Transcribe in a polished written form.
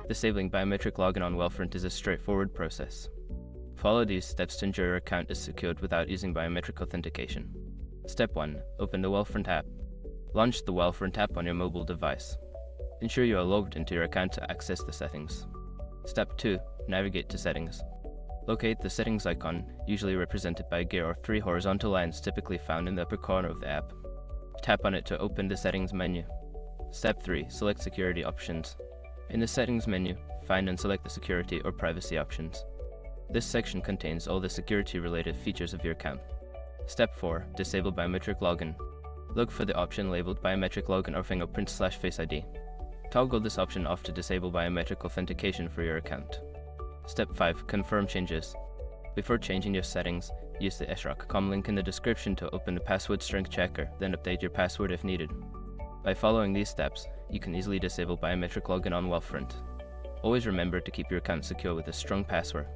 Disabling biometric login on Wealthfront is a straightforward process. Follow these steps to ensure your account is secured without using biometric authentication. Step 1. Open the Wealthfront app. Launch the Wealthfront app on your mobile device. Ensure you are logged into your account to access the settings. Step 2. Navigate to Settings. Locate the settings icon, usually represented by a gear or 3 horizontal lines typically found in the upper corner of the app. Tap on it to open the settings menu. Step 3. Select Security Options. In the settings menu, find and select the security or privacy options. This section contains all the security-related features of your account. Step 4. Disable biometric login. Look for the option labeled Biometric Login or Fingerprint/Face ID. Toggle this option off to disable biometric authentication for your account. Step 5. Confirm changes. Before changing your settings, use the sroc.com link in the description to open the password strength checker, then update your password if needed. By following these steps, you can easily disable biometric login on Wealthfront. Always remember to keep your account secure with a strong password.